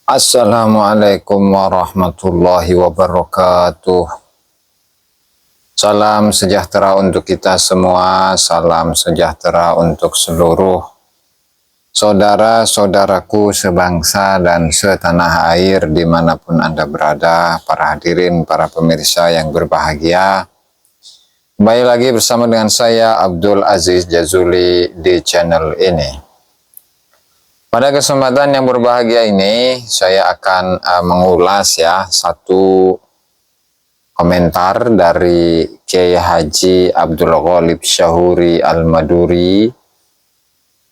Assalamualaikum warahmatullahi wabarakatuh. Salam sejahtera untuk kita semua, salam sejahtera untuk seluruh saudara-saudaraku sebangsa dan setanah air dimanapun Anda berada, para hadirin, para pemirsa yang berbahagia. Kembali lagi bersama dengan saya Abdul Aziz Jazuli di channel ini. Pada kesempatan yang berbahagia ini, saya akan mengulas satu komentar dari Kiai Haji Abdul Ghalib Syahuri Al-Maduri,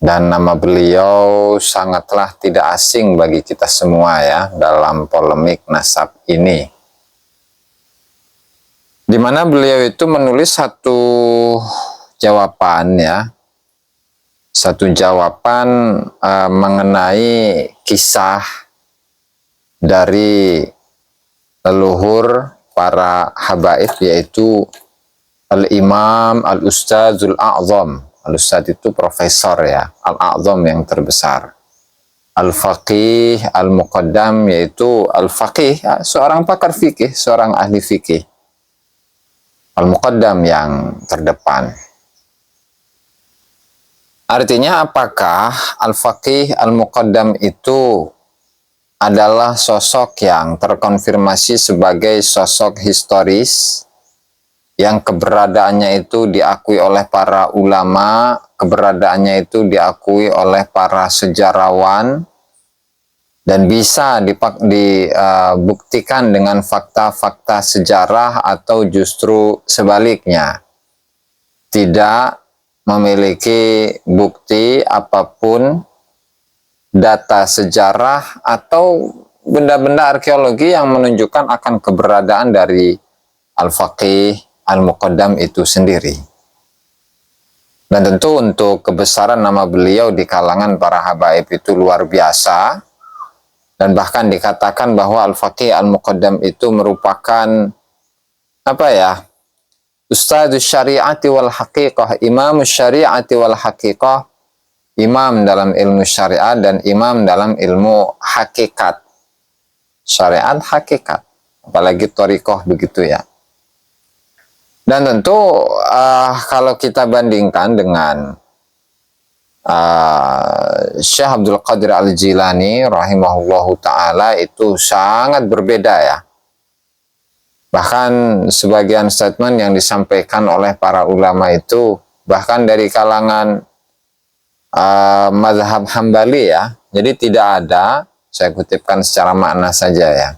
dan nama beliau sangatlah tidak asing bagi kita semua dalam polemik nasab ini. Di mana beliau itu menulis satu jawaban mengenai kisah dari leluhur para habaib, yaitu Al-Imam Al-Ustadzul A'zam. Al-Ustadz itu profesor Al-A'zam yang terbesar. Al-Faqih Al-Muqaddam, yaitu Al-Faqih, seorang pakar fikih, seorang ahli fikih. Al-Muqaddam yang terdepan. Artinya apakah Al-Faqih Al-Muqaddam itu adalah sosok yang terkonfirmasi sebagai sosok historis yang keberadaannya itu diakui oleh para ulama, keberadaannya itu diakui oleh para sejarawan, dan bisa dibuktikan dengan fakta-fakta sejarah, atau justru sebaliknya, tidak memiliki bukti apapun, data sejarah atau benda-benda arkeologi yang menunjukkan akan keberadaan dari Al-Faqih Al-Muqaddam itu sendiri. Dan tentu untuk kebesaran nama beliau di kalangan para habaib itu luar biasa, dan bahkan dikatakan bahwa Al-Faqih Al-Muqaddam itu merupakan Ustadz syariati wal haqiqah, imam syariati wal haqiqah, imam dalam ilmu syariat dan imam dalam ilmu hakikat. Syariat, hakikat, apalagi thariqah begitu ya. Dan tentu kalau kita bandingkan dengan Syekh Abdul Qadir Al-Jilani rahimahullahu ta'ala, itu sangat berbeda Bahkan sebagian statement yang disampaikan oleh para ulama itu, bahkan dari kalangan mazhab Hambali jadi tidak ada, saya kutipkan secara makna saja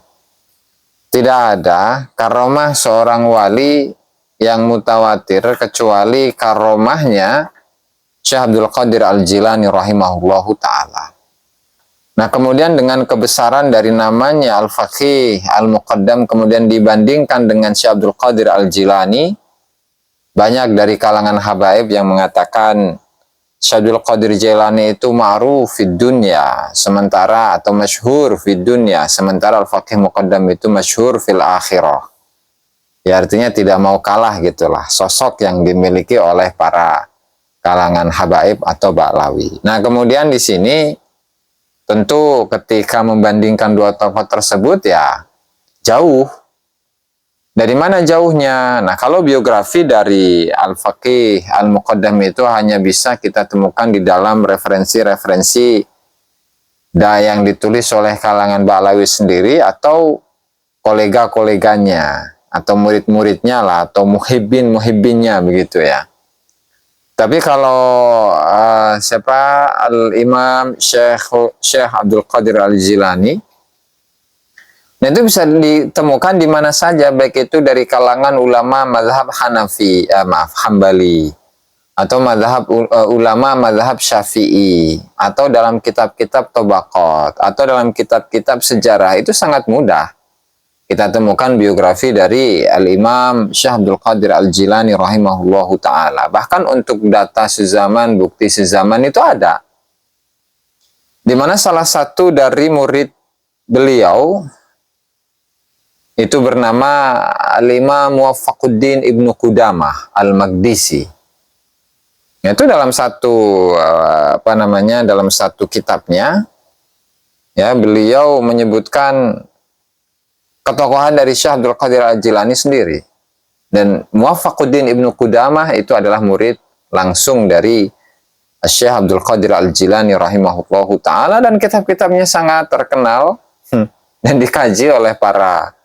tidak ada karomah seorang wali yang mutawatir kecuali karomahnya Syekh Abdul Qadir Al-Jilani rahimahullahu ta'ala. Nah, kemudian dengan kebesaran dari namanya Al-Faqih Al-Muqaddam kemudian dibandingkan dengan Syekh Abdul Qadir Al-Jilani, banyak dari kalangan habaib yang mengatakan Syekh Abdul Qadir Jilani itu ma'ruf fid dunya, sementara atau masyhur fid dunya, sementara Al-Faqih Muqaddam itu masyhur fil akhirah. Ya, artinya tidak mau kalah gitulah sosok yang dimiliki oleh para kalangan habaib atau ba'lawi. Nah, kemudian di sini tentu ketika membandingkan dua tokoh tersebut jauh. Dari mana jauhnya? Nah, kalau biografi dari Al-Faqih Al-Muqaddam itu hanya bisa kita temukan di dalam referensi-referensi yang ditulis oleh kalangan Ba'lawi sendiri atau kolega-koleganya atau murid-muridnya atau muhibbin-muhibbinnya begitu Tapi kalau Al-Imam Syekh Abdul Qadir Al-Jilani, nah itu bisa ditemukan di mana saja, baik itu dari kalangan ulama mazhab Hambali, atau ulama mazhab Syafi'i, atau dalam kitab-kitab Tabaqat, atau dalam kitab-kitab sejarah. Itu sangat mudah kita temukan biografi dari Al-Imam Syekh Abdul Qadir Al-Jilani rahimahullahu ta'ala. Bahkan untuk data sezaman, bukti sezaman itu ada. Di mana salah satu dari murid beliau itu bernama Al-Imam Muwaffaquddin Ibnu Qudamah Al-Maqdisi. Itu dalam satu dalam satu kitabnya Ya, beliau menyebutkan ketokohan dari Syekh Abdul Qadir Al-Jilani sendiri. Dan Muwaffaquddin Ibnu Qudamah itu adalah murid langsung dari Syekh Abdul Qadir Al-Jilani rahimahullahu ta'ala, dan kitab-kitabnya sangat terkenal dan dikaji oleh para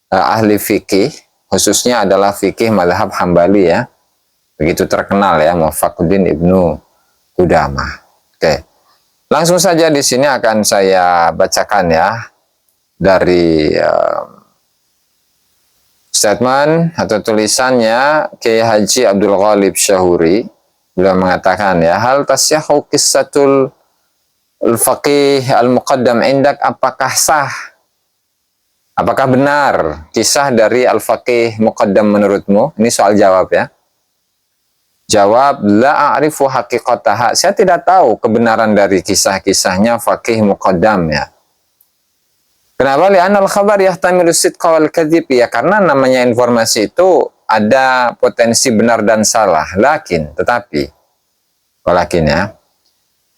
ahli fikih, khususnya adalah fikih mazhab Hambali ya. Begitu terkenal ya Muwaffaquddin Ibnu Qudamah. Oke. Langsung saja di sini akan saya bacakan ya dari statement atau tulisannya Kiai Haji Abdul Ghalib Syahuri. Beliau mengatakan ya, hal tasyahu qissatul faqih al-muqaddam indak, apakah sah, apakah benar kisah dari al-faqih muqaddam menurutmu? Ini soal jawab ya. Jawab, la a'rifu haqiqataha, saya tidak tahu kebenaran dari kisah-kisahnya faqih muqaddam ya. Kenapa? Li'anna al-khabar yahtamilu sidqa wal kadhib, ya karena namanya informasi itu ada potensi benar dan salah. Walakin ya,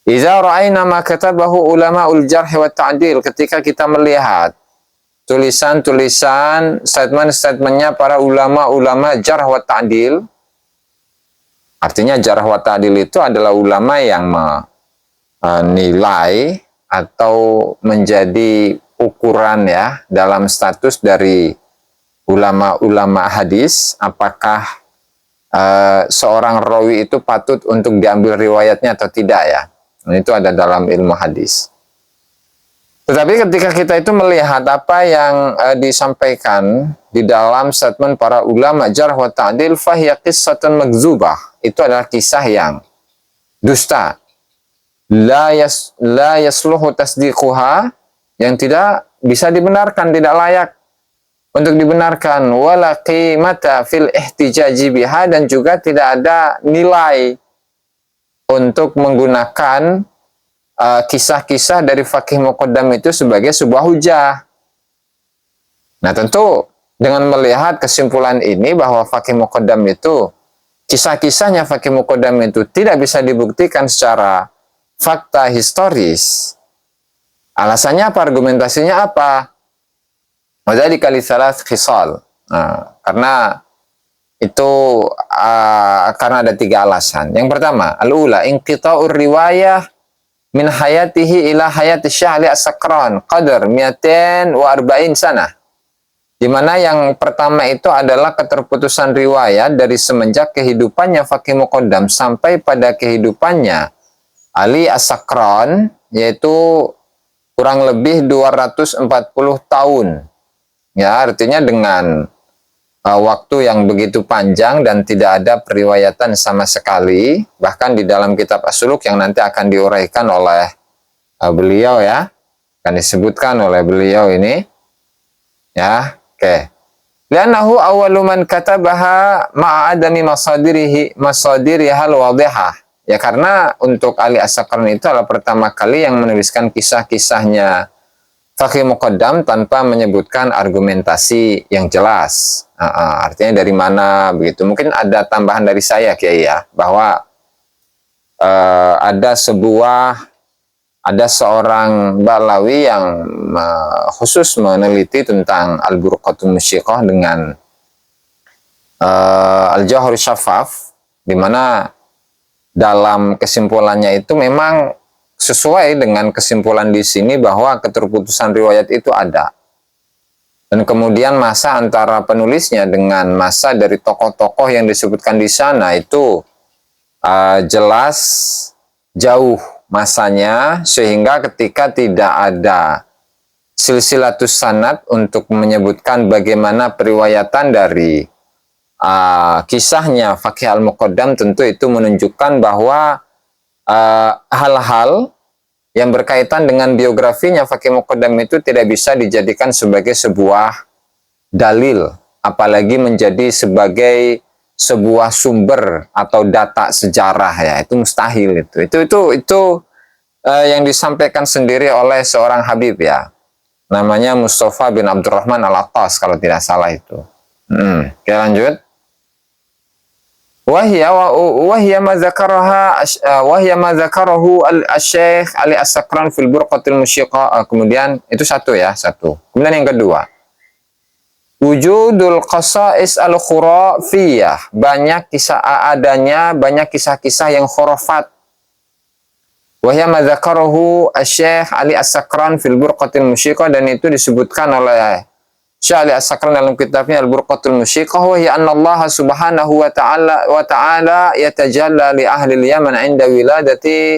iza ra'ayna ma katabahu ulama'ul jarh wa ta'dil, ketika kita melihat tulisan-tulisan, statement-statementnya para ulama-ulama jarh wa ta'dil. Artinya jarh wa ta'dil itu adalah ulama yang menilai atau menjadi ukuran ya dalam status dari ulama-ulama hadis, apakah seorang rawi itu patut untuk diambil riwayatnya atau tidak ya. Nah, itu ada dalam ilmu hadis. Tetapi ketika kita itu melihat apa yang disampaikan di dalam statement para ulama jarh wa ta'dil, fahiya qissatun magzubah, itu adalah kisah yang dusta, la yasluhu tasdiquha, yang tidak bisa dibenarkan, tidak layak untuk dibenarkan, wala qimata fil ihtijaji biha, dan juga tidak ada nilai untuk menggunakan kisah-kisah dari faqih muqaddam itu sebagai sebuah hujah. Nah, tentu dengan melihat kesimpulan ini bahwa faqih muqaddam itu, kisah-kisahnya faqih muqaddam itu tidak bisa dibuktikan secara fakta historis. Alasannya apa? Argumentasinya apa? Wadzalika li thalath khisal. Karena itu karena ada 3 alasan. Yang pertama, al-ula inqita'ur riwayah min hayatihi ila hayati Syekh Ali As-Sakran qadar 240 sana. Di mana yang pertama itu adalah keterputusan riwayat dari semenjak kehidupannya faqih muqaddam sampai pada kehidupannya Ali As-Sakran, yaitu kurang lebih 240 tahun. Ya, artinya dengan waktu yang begitu panjang dan tidak ada periwayatan sama sekali, bahkan di dalam kitab As-Suluk yang nanti akan diuraikan oleh beliau ya, akan disebutkan oleh beliau ini. Ya, oke. Li'annahu awwalu man katabaha ma'adami masadiriha al-wadihah. Ya, karena untuk Ali As-Sakran itu adalah pertama kali yang menuliskan kisah-kisahnya faqih muqaddam tanpa menyebutkan argumentasi yang jelas. Artinya dari mana begitu. Mungkin ada tambahan dari saya Kiai ya, bahwa ada seorang Balawi yang khusus meneliti tentang Al-Burqatul Musyiqah dengan Al-Jawhar Syafaf, di mana dalam kesimpulannya itu memang sesuai dengan kesimpulan di sini bahwa keterputusan riwayat itu ada. Dan kemudian masa antara penulisnya dengan masa dari tokoh-tokoh yang disebutkan di sana itu jelas jauh masanya, sehingga ketika tidak ada silsilatus sanad untuk menyebutkan bagaimana periwayatan dari kisahnya faqih al-muqaddam, tentu itu menunjukkan bahwa hal-hal yang berkaitan dengan biografinya faqih muqaddam itu tidak bisa dijadikan sebagai sebuah dalil, apalagi menjadi sebagai sebuah sumber atau data sejarah ya, itu mustahil itu yang disampaikan sendiri oleh seorang Habib ya, namanya Mustafa bin Abdurrahman Al-Attas kalau tidak salah itu. Oke, lanjut. Wahya ma dzakarahu al-Syekh Ali As-Sakran fil Burqatil Musyiqah. Kemudian itu satu ya, satu. Kemudian yang kedua, wujudul qasais al-khurafiyah, banyak kisah-kisah yang khurafat. Wahya ma dzakarahu al-Syekh Ali As-Sakran fil Burqatil Musyiqah, dan itu disebutkan oleh Syekh Ali As-Sakran dalam kitabnya Al-Burqatul Musyiqah, wa hiya anna Allah subhanahu wa ta'ala yatajalla li ahli al-Yaman 'inda wiladati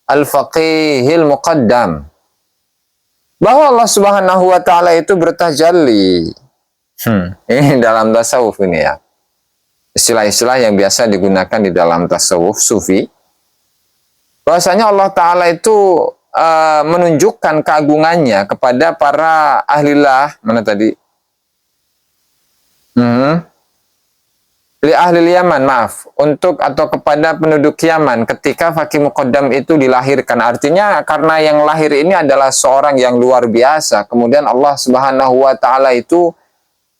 al-faqihil muqaddam. Bahwa Allah subhanahu wa ta'ala itu bertajalli. Ini dalam tasawuf ini ya. Istilah-istilah yang biasa digunakan di dalam tasawuf sufi. Bahwasanya Allah ta'ala itu menunjukkan keagungannya kepada para ahlilah, mana tadi? Li ahli Yaman, maaf, untuk atau kepada penduduk Yaman ketika Faqih Muqaddam itu dilahirkan. Artinya karena yang lahir ini adalah seorang yang luar biasa, kemudian Allah Subhanahu wa taala itu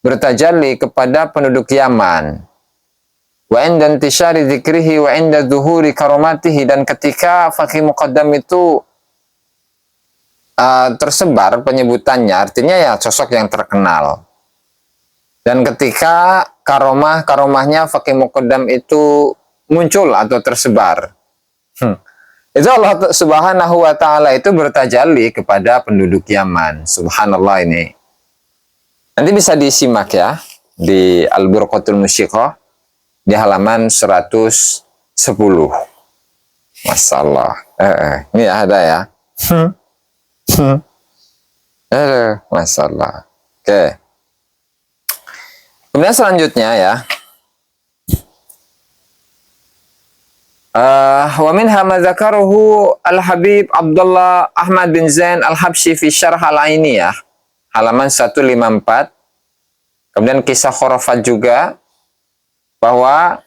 bertajalli kepada penduduk Yaman. Wa inda intishari dzikrihi wa inda zuhuri karamatihi, dan ketika Faqih Muqaddam itu tersebar penyebutannya, artinya ya sosok yang terkenal. Dan ketika karomahnya Faqih Muqaddam itu muncul atau tersebar, itu Allah Subhanahu wa taala itu bertajalli kepada penduduk Yaman. Subhanallah ini. Nanti bisa disimak ya di Al-Burqatul Musyiqah di halaman 110. Masyaallah. Ini ada ya. Masalah. Oke. Kemudian selanjutnya ya. Wa minha ma dzakarahu Al-Habib Abdullah Ahmad bin Zain Al-Habsyi fi Syarh Al-Ainiyah, halaman 154. Kemudian kisah khurafat juga, bahwa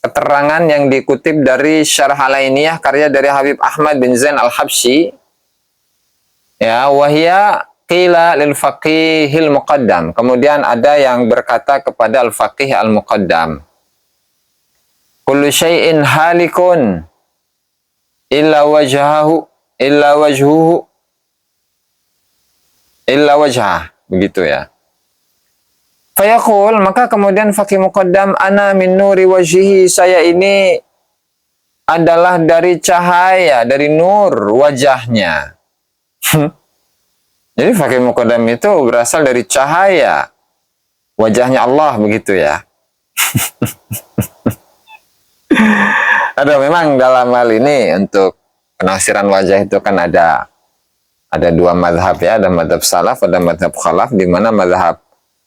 keterangan yang dikutip dari Syarh Al-Ainiyah karya dari Habib Ahmad bin Zain Al-Habsyi, ya, wahya qila lil faqihil muqaddam. Kemudian ada yang berkata kepada al-faqih al-muqaddam, kullu syai'in halikun illa wajhah, begitu ya. Fayaqul, maka kemudian faqih muqaddam, ana min nuri wajhihi, saya ini adalah dari cahaya, dari nur wajahnya. Jadi Faqih Muqaddam itu berasal dari cahaya wajahnya Allah, begitu ya. Ada memang dalam hal ini untuk penafsiran wajah itu kan ada dua mazhab ya, ada mazhab salaf, ada mazhab khalaf, di mana mazhab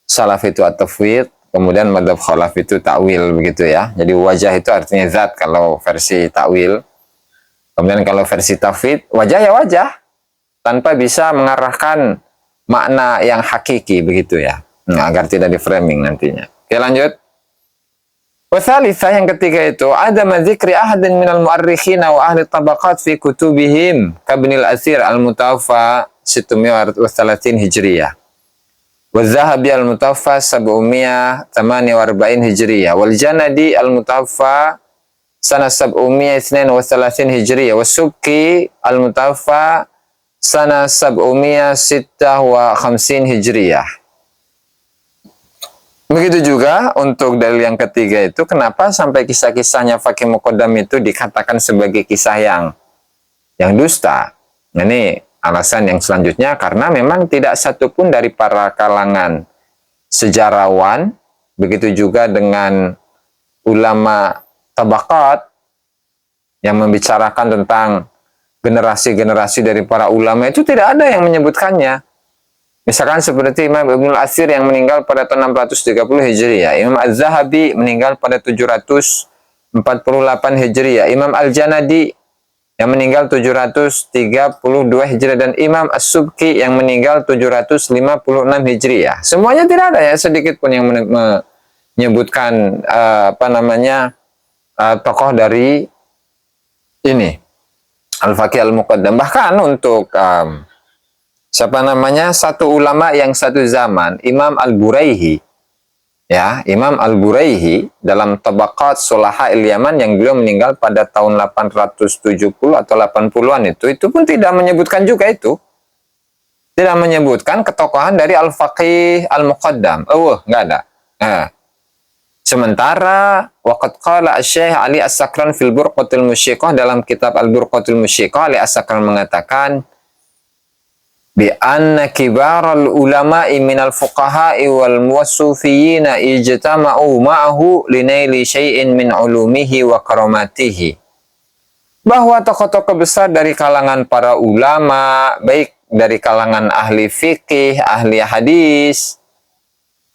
salaf itu at-tafwid, kemudian mazhab khalaf itu ta'wil, begitu ya. Jadi wajah itu artinya zat kalau versi ta'wil. Kemudian kalau versi tafwid, wajah ya wajah, tanpa bisa mengarahkan makna yang hakiki, begitu ya. Nah, agar tidak di framing nantinya. Oke, lanjut. Wathalitha, yang ketiga itu, ada madzikri ahadin minal mu'arrikhina wa ahli tabaqat fi kutubihim kabnil asir al-mutawaffa 630 Hijriyah. Waz-Zahabi al-mutawaffa 748 Hijriyah. Wal Janadi al-mutawaffa sana 732 Hijriyah. Was-Subki al-mutawaffa sana 756 Hijriyah. Begitu juga untuk dalil yang ketiga itu, kenapa sampai kisah-kisahnya Faqih Muqaddam itu dikatakan sebagai kisah yang dusta. Nah, ini alasan yang selanjutnya, karena memang tidak satupun dari para kalangan sejarawan, begitu juga dengan ulama tabaqat yang membicarakan tentang generasi-generasi dari para ulama, itu tidak ada yang menyebutkannya. Misalkan seperti Imam Ibnul Athir yang meninggal pada tahun 630 Hijriah, Imam Az-Zahabi meninggal pada 748 Hijriah, Imam Al-Janadi yang meninggal 732 Hijriah, dan Imam As-Subki yang meninggal 756 Hijriah. Semuanya tidak ada ya sedikit pun yang menyebutkan tokoh dari ini Al-Faqih Al-Muqaddam. Bahkan untuk satu ulama yang satu zaman, Imam Al-Buraihi, ya, Imam Al-Buraihi dalam Tabaqat Sulaha Yaman yang beliau meninggal pada tahun 870 atau 80-an itu pun tidak menyebutkan juga itu. Tidak menyebutkan ketokohan dari Al-Faqih Al-Muqaddam. Nggak ada. Nah, sementara waqad qala Syekh Ali As-Sakran fil Burqatul Musyiqah, dalam kitab Al-Burqatul Musyiqah, Ali As-Sakran mengatakan bi anna kibaral ulama'i minal fuqaha'i wal muwassufiyina ijtama'u ma'ahu linaili syai'in min ulumihi wa karamatihi. Bahwa tokoh-tokoh besar dari kalangan para ulama, baik dari kalangan ahli fikih, ahli hadis,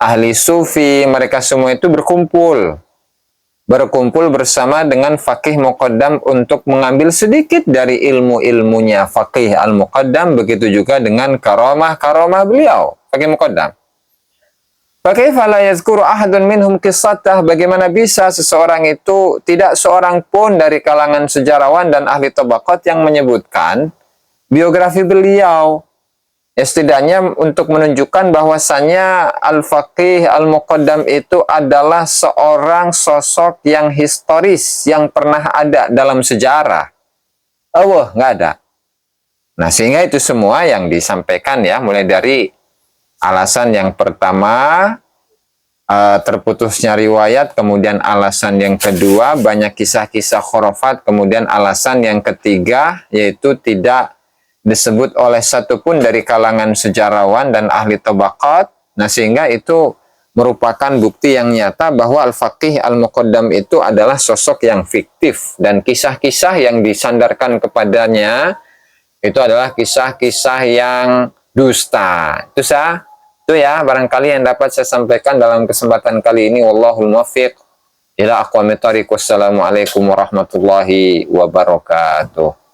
ahli sufi, mereka semua itu berkumpul bersama dengan faqih muqaddam untuk mengambil sedikit dari ilmu-ilmunya faqih al-muqaddam, begitu juga dengan karamah-karamah beliau faqih muqaddam. Fakaifa la yazkuru ahadun minhum qissatah, bagaimana bisa seseorang itu, tidak seorang pun dari kalangan sejarawan dan ahli tabaqat yang menyebutkan biografi beliau. Ya, setidaknya untuk menunjukkan bahwasannya Al-Faqih Al-Muqaddam itu adalah seorang sosok yang historis, yang pernah ada dalam sejarah. Nggak ada. Nah, sehingga itu semua yang disampaikan ya, mulai dari alasan yang pertama, terputusnya riwayat, kemudian alasan yang kedua, banyak kisah-kisah khurafat, kemudian alasan yang ketiga, yaitu tidak disebut oleh satupun dari kalangan sejarawan dan ahli tabaqat. Nah, sehingga itu merupakan bukti yang nyata bahwa Al-Faqih Al-Muqaddam itu adalah sosok yang fiktif, dan kisah-kisah yang disandarkan kepadanya itu adalah kisah-kisah yang dusta. Itu ya barangkali yang dapat saya sampaikan dalam kesempatan kali ini. Wallahul muwaffiq ila aqwamit thariq. Wassalamualaikum warahmatullahi wabarakatuh.